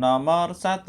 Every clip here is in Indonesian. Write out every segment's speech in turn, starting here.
Nomor 1.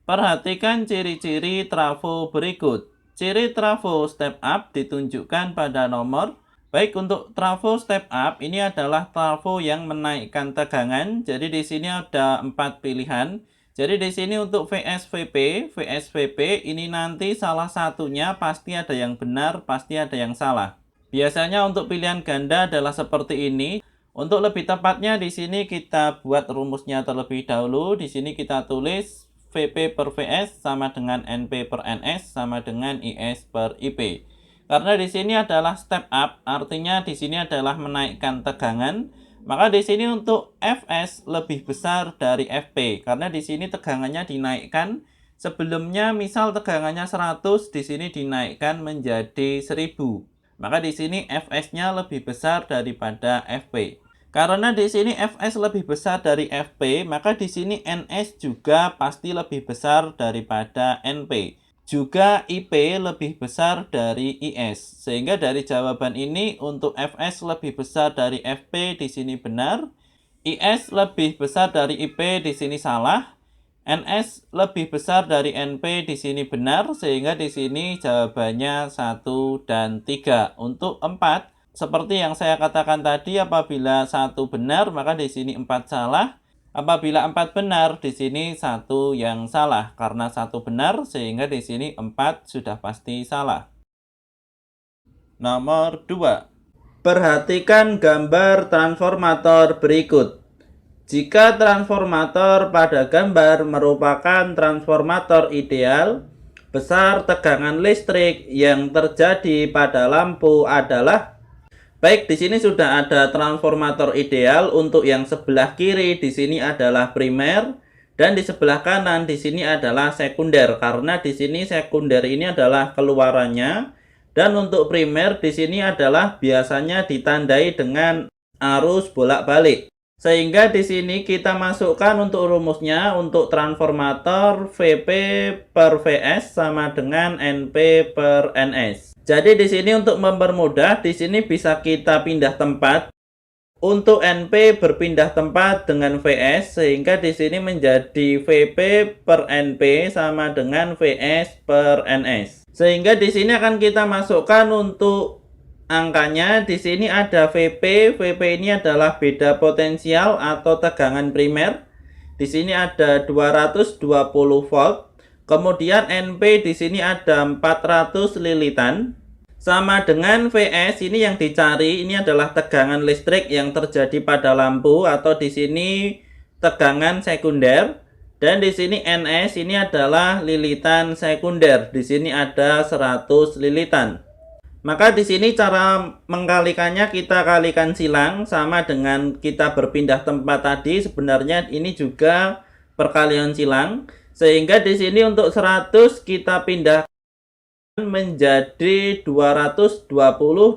Perhatikan ciri-ciri trafo berikut. Ciri trafo step up ditunjukkan pada nomor. Baik, untuk trafo step up ini adalah trafo yang menaikkan tegangan. Jadi di sini ada 4 pilihan. Jadi di sini untuk VSVP ini nanti salah satunya pasti ada yang benar, pasti ada yang salah. Biasanya untuk pilihan ganda adalah seperti ini. Untuk lebih tepatnya di sini kita buat rumusnya terlebih dahulu. Di sini kita tulis VP per VS sama dengan NP per NS sama dengan IS per IP. Karena di sini adalah step up, artinya di sini adalah menaikkan tegangan. Maka di sini untuk Fs lebih besar dari Fp karena di sini tegangannya dinaikkan. Sebelumnya misal tegangannya 100, di sini dinaikkan menjadi 1000. Maka di sini Fs-nya lebih besar daripada Fp. Karena di sini Fs lebih besar dari Fp, maka di sini Ns juga pasti lebih besar daripada Np. Juga IP lebih besar dari IS. Sehingga dari jawaban ini untuk Fs lebih besar dari Fp di sini benar. IS lebih besar dari IP di sini salah. NS lebih besar dari NP di sini benar, sehingga di sini jawabannya 1 dan 3. Untuk 4, seperti yang saya katakan tadi, apabila 1 benar, maka di sini 4 salah. Apabila 4 benar, di sini 1 yang salah. Karena 1 benar, sehingga di sini 4 sudah pasti salah. Nomor 2. Perhatikan gambar transformator berikut. Jika transformator pada gambar merupakan transformator ideal, besar tegangan listrik yang terjadi pada lampu adalah. Baik, di sini sudah ada transformator ideal. Untuk yang sebelah kiri di sini adalah primer dan di sebelah kanan di sini adalah sekunder. Karena di sini sekunder ini adalah keluarannya dan untuk primer di sini adalah biasanya ditandai dengan arus bolak-balik. Sehingga di sini kita masukkan untuk rumusnya untuk transformator VP per VS sama dengan NP per NS. Jadi di sini untuk mempermudah, di sini bisa kita pindah tempat. Untuk NP berpindah tempat dengan VS, sehingga di sini menjadi VP per NP sama dengan VS per NS. Sehingga di sini akan kita masukkan untuk angkanya. Di sini ada VP. VP ini adalah beda potensial atau tegangan primer. Di sini ada 220 volt. Kemudian NP di sini ada 400 lilitan. Sama dengan VS ini yang dicari, ini adalah tegangan listrik yang terjadi pada lampu atau di sini tegangan sekunder. Dan di sini NS ini adalah lilitan sekunder. Di sini ada 100 lilitan. Maka di sini cara mengkalikannya kita kalikan silang sama dengan kita berpindah tempat tadi. Sebenarnya ini juga perkalian silang. Sehingga di sini untuk 100 kita pindah menjadi 220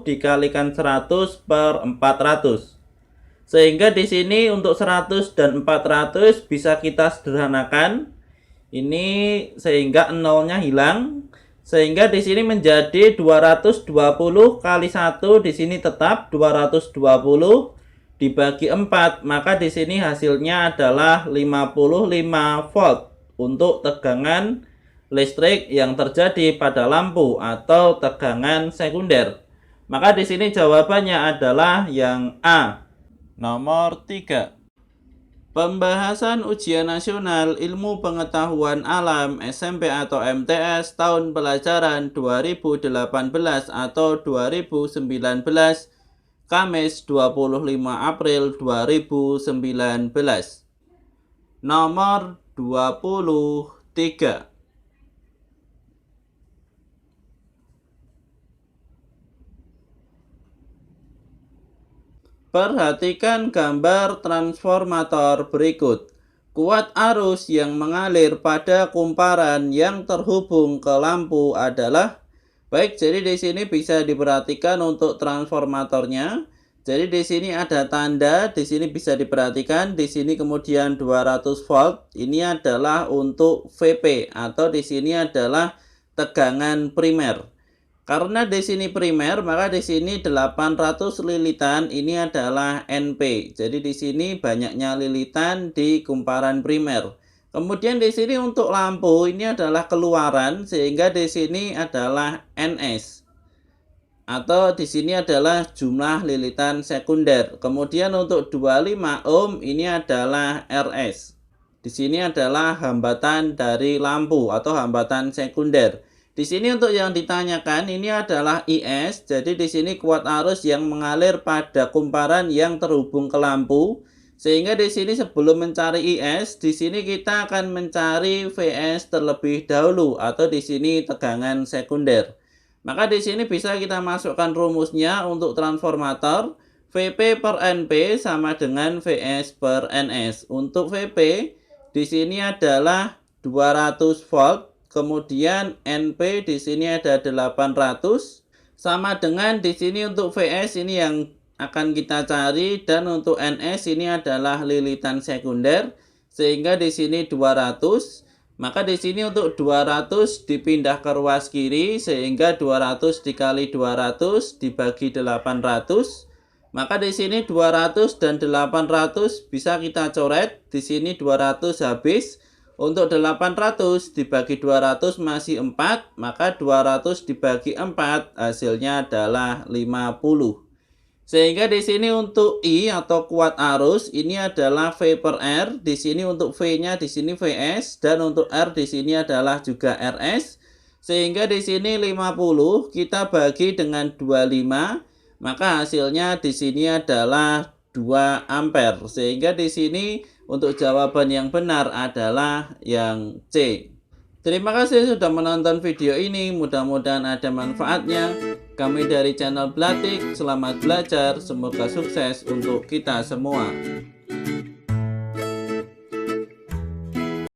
dikalikan 100 per 400. Sehingga di sini untuk 100 dan 400 bisa kita sederhanakan. Ini sehingga nolnya hilang. Sehingga di sini menjadi 220 kali 1 di sini tetap 220 dibagi 4, maka di sini hasilnya adalah 55 volt untuk tegangan listrik yang terjadi pada lampu atau tegangan sekunder. Maka di sini jawabannya adalah yang A. Nomor 3. Pembahasan ujian nasional ilmu pengetahuan alam SMP atau MTS tahun pelajaran 2018 atau 2019, Kamis 25 April 2019. Nomor 23. Perhatikan gambar transformator berikut. Kuat arus yang mengalir pada kumparan yang terhubung ke lampu adalah. Baik, jadi di sini bisa diperhatikan untuk transformatornya. Jadi di sini ada tanda, di sini bisa diperhatikan, di sini kemudian 200 volt. Ini adalah untuk VP atau di sini adalah tegangan primer. Karena di sini primer, maka di sini 800 lilitan ini adalah NP. Jadi di sini banyaknya lilitan di kumparan primer. Kemudian di sini untuk lampu ini adalah keluaran, sehingga di sini adalah NS. Atau di sini adalah jumlah lilitan sekunder. Kemudian untuk 25 ohm ini adalah RS. Di sini adalah hambatan dari lampu atau hambatan sekunder. Di sini untuk yang ditanyakan ini adalah IS. Jadi di sini kuat arus yang mengalir pada kumparan yang terhubung ke lampu. Sehingga di sini sebelum mencari IS, di sini kita akan mencari VS terlebih dahulu atau di sini tegangan sekunder. Maka di sini bisa kita masukkan rumusnya untuk transformator. VP per NP sama dengan VS per NS. Untuk VP di sini adalah 200 volt. Kemudian NP di sini ada 800 sama dengan di sini untuk VS ini yang akan kita cari, dan untuk NS ini adalah lilitan sekunder sehingga di sini 200. Maka di sini untuk 200 dipindah ke ruas kiri sehingga 200 dikali 200 dibagi 800. Maka di sini 200 dan 800 bisa kita coret. Di sini 200 habis. Untuk 800 dibagi 200 masih 4, maka 200 dibagi 4 hasilnya adalah 50. Sehingga di sini untuk I atau kuat arus ini adalah V per R, di sini untuk V-nya di sini VS, dan untuk R di sini adalah juga RS. Sehingga di sini 50 kita bagi dengan 25, maka hasilnya di sini adalah 2 ampere. Sehingga di sini untuk jawaban yang benar adalah yang C. Terima kasih sudah menonton video ini, mudah-mudahan ada manfaatnya. Kami dari channel Blatik, selamat belajar, semoga sukses untuk kita semua.